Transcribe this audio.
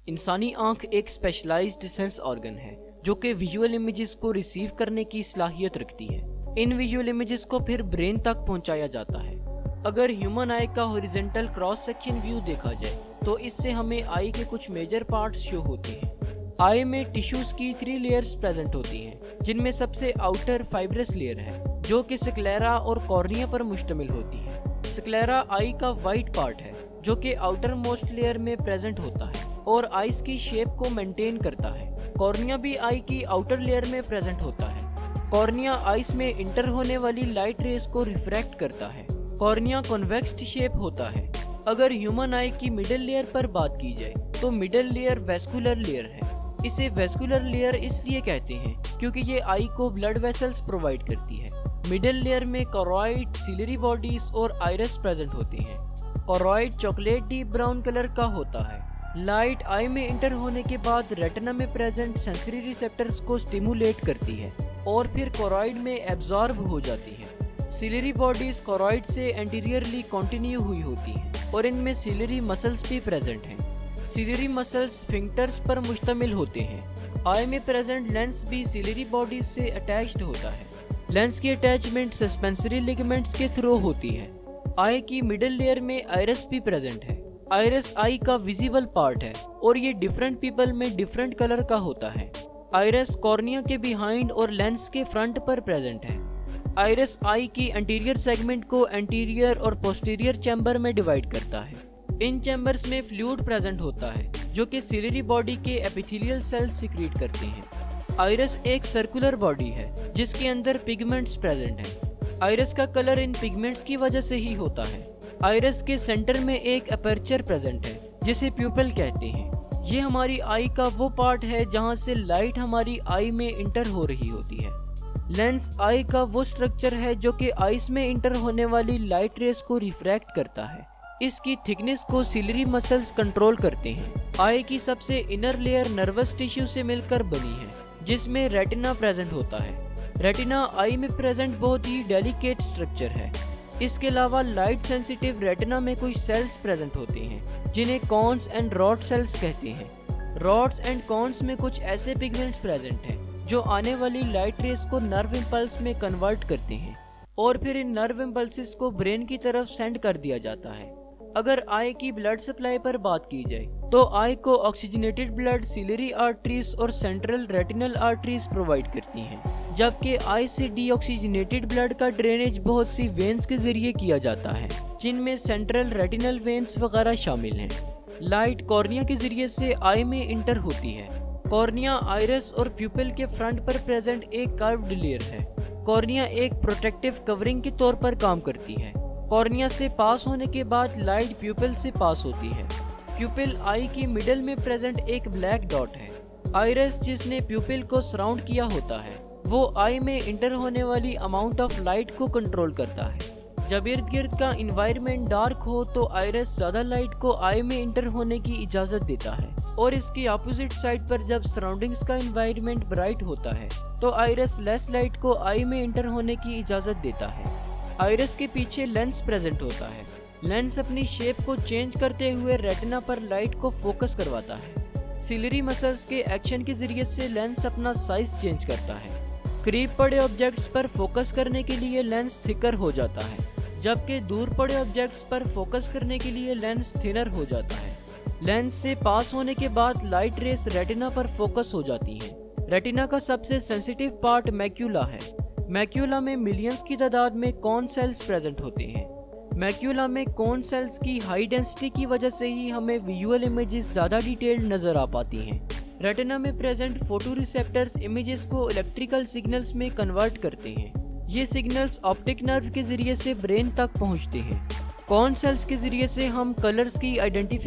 इंसानी आंख एक स्पेशलाइज्ड सेंस ऑर्गन है जो कि विजुअल इमेजेस को रिसीव करने की सलाहियत रखती है। इन विजुअल इमेजेस को फिर ब्रेन तक पहुंचाया जाता है। अगर ह्यूमन आई का हॉरिजॉन्टल क्रॉस सेक्शन व्यू देखा जाए तो इससे हमें आई के कुछ मेजर पार्ट्स शो होते हैं। आई में टिश्यूज की 3 लेयर्स प्रेजेंट होती हैं, जिनमें सबसे आउटर फाइब्रस लेयर है जो कि स्क्लेरा और कॉर्निया पर मुश्तमिल होती है। स्क्लेरा आई का वाइट पार्ट है जो कि आउटर मोस्ट लेयर में प्रेजेंट होता है और आइस की शेप को मेंटेन करता है। कॉर्निया भी आई की आउटर लेयर में प्रेजेंट होता है। कॉर्निया आइस में इंटर होने वाली लाइट रेस को रिफ्रैक्ट करता है। कॉर्निया कॉन्वेक्स शेप होता है। अगर ह्यूमन आई की मिडिल लेयर पर बात की जाए तो मिडिल लेयर वेस्कुलर लेयर है। इसे वेस्कुलर लेयर इसलिए कहते हैं क्योंकि ये आई को ब्लड वेसल्स प्रोवाइड करती है। मिडिल लेयर में कोरॉइड, सिलरी बॉडीज और आइरिस प्रेजेंट होती हैं। Choroid chocolate deep brown colour का होता है। लाइट आई में इंटर होने के बाद रेटिना में प्रेजेंट सेंसरी रिसेप्टर्स को स्टिमुलेट करती है और फिर कोरॉइड में एब्जॉर्ब हो जाती है। सिलरी बॉडीज कोरॉइड से एंटीरियरली कंटिन्यू हुई होती हैं और इनमें सिलरी मसल्स भी प्रेजेंट हैं। सिलरी मसल्स स्फिंक्टर्स पर मुश्तमिल होते हैं। आई में प्रेजेंट लेंस भी सिलरी बॉडीज से अटैच्ड होता है। लेंस की अटैचमेंट सस्पेंसरी लिगामेंट्स के थ्रू होती है। आई की मिडिल लेयर में आइरिस भी प्रेजेंट है। आइरिस आई का विजिबल पार्ट है और ये डिफरेंट पीपल में डिफरेंट कलर का होता है। आइरिस कॉर्निया के बिहाइंड और लेंस के फ्रंट पर प्रेजेंट है। आइरिस आई की एंटीरियर सेगमेंट को एंटीरियर और पोस्टीरियर चैम्बर में डिवाइड करता है। इन चैम्बर्स में फ्लूइड प्रेजेंट होता है जो कि सिलरी बॉडी के एपिथेलियल सेल्स सीक्रेट करते हैं। आइरिस एक सर्कुलर बॉडी है जिसके अंदर पिगमेंट्स प्रेजेंट हैं। आइरिस का कलर इन पिगमेंट्स की वजह से ही होता है। आइरिस के सेंटर में एक अपर्चर प्रेजेंट है जिसे प्यूपिल कहते हैं। ये हमारी आई का वो पार्ट है जहां से लाइट हमारी आई में इंटर हो रही होती है। लेंस आई का वो स्ट्रक्चर है जो कि आइस में इंटर होने वाली लाइट रेस को रिफ्रैक्ट करता है। इसकी थिकनेस को सिलरी मसल्स कंट्रोल करते हैं। आई की सबसे इनर लेयर नर्वस टिश्यू से मिलकर बनी है जिसमें रेटिना प्रेजेंट होता है। रेटिना आई में प्रेजेंट बहुत ही डेलिकेट स्ट्रक्चर है। इसके अलावा लाइट सेंसिटिव रेटिना में कुछ सेल्स प्रेजेंट होते हैं जिन्हें कॉन्स एंड रॉड सेल्स कहते हैं। रॉड्स एंड कॉन्स में कुछ ऐसे पिगमेंट्स प्रेजेंट हैं जो आने वाली लाइट रेस को नर्व इम्पल्स में कन्वर्ट करते हैं और फिर इन नर्व इम्पल्सेस को ब्रेन की तरफ सेंड कर दिया जाता है। अगर आई की ब्लड सप्लाई पर बात की जाए तो आई को ऑक्सीजनेटेड ब्लड सिलरी आर्टरीज और सेंट्रल रेटिनल आर्टरीज प्रोवाइड करती हैं, जबकि आई से डीऑक्सीजनेटेड ब्लड का ड्रेनेज बहुत सी वेन्स के जरिए किया जाता है जिनमें सेंट्रल रेटिनल वेन्स वगैरह शामिल हैं। लाइट कॉर्निया के जरिए से आई में इंटर होती है। कॉर्निया आइरिस और प्यूपिल के फ्रंट पर प्रेजेंट एक कर्व्ड लेयर है। कॉर्निया एक प्रोटेक्टिव कवरिंग के तौर पर काम करती है। कॉर्निया से पास होने के बाद लाइट प्यूपिल से पास होती है। प्यूपिल आई की मिडल में प्रेजेंट एक ब्लैक डॉट है। आइरिस जिसने प्यूपिल को सराउंड किया होता है वो आई में इंटर होने वाली अमाउंट ऑफ लाइट को कंट्रोल करता है। जब इर्द गिर्द का इन्वायरमेंट डार्क हो तो आइरिस ज्यादा लाइट को आई में इंटर होने की इजाजत देता है और इसकी अपोजिट साइड पर जब सराउंडिंग्स का इन्वायरमेंट ब्राइट होता है तो आइरिस लेस लाइट को आई में इंटर होने की इजाजत देता है। आइरिस के पीछे लेंस प्रेजेंट होता है। लेंस अपनी शेप को चेंज करते हुए रेटिना पर लाइट को फोकस करवाता है। सिलरी मसल्स के एक्शन के जरिए से लेंस अपना साइज चेंज करता है। करीब पड़े ऑब्जेक्ट्स पर फोकस करने के लिए लेंस थिकर हो जाता है, जबकि दूर पड़े ऑब्जेक्ट्स पर फोकस करने के लिए लेंस थिनर हो जाता है। लेंस से पास होने के बाद लाइट रेस रेटिना पर फोकस हो जाती है। रेटिना का सबसे सेंसिटिव पार्ट मैक्यूला है। मैक्यूला में मिलियंस की तादाद में कॉन सेल्स प्रेजेंट होते हैं। मैक्यूला में कॉन सेल्स की हाई डेंसिटी की वजह से ही हमें विजुअल इमेजेस ज्यादा डिटेल्ड नजर आ पाती हैं। रेटिना में प्रेजेंट फोटो रिसेप्टर्स इमेजेस को इलेक्ट्रिकल सिग्नल्स में कन्वर्ट करते हैं। ये सिग्नल्स ऑप्टिक नर्व के जरिए से ब्रेन तक पहुंचते हैं। कॉन सेल्स के जरिए से हम कलर्स की आइडेंटिफिकेशन